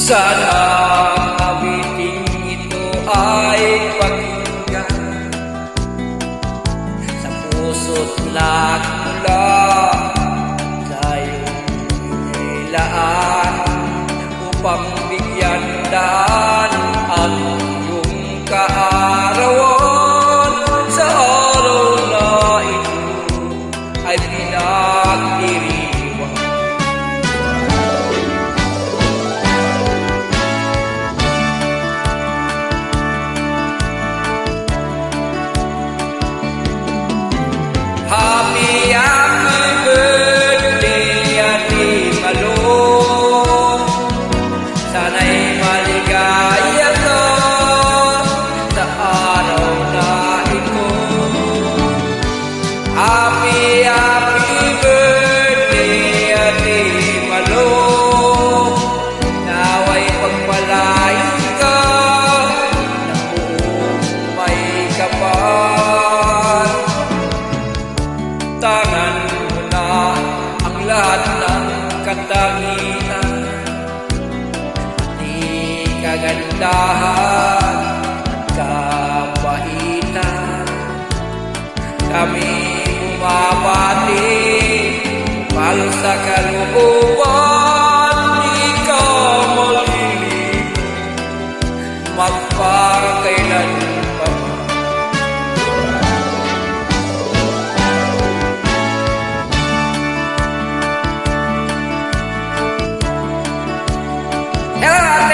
Sana awiting ito ay pakinggan sa puso't nagmula sa iyong inilaan upang bigyan daan ang iyong kaarawan. Sa araw na ito ay pinagdiriwang. Happy, happy birthday, Ate Malo. Sana'y maligaya ka sa araw na ito. Happy, happy birthday, Ate Malo. Nawa'y pagpalain ka na buong may kapal. Tangan mo na ang lahat ng katangian, di kagandahan at kabaitan. Kami bumabati palo sa kalooban, di ka maliligo magpakailan pa man. Hello, Ate!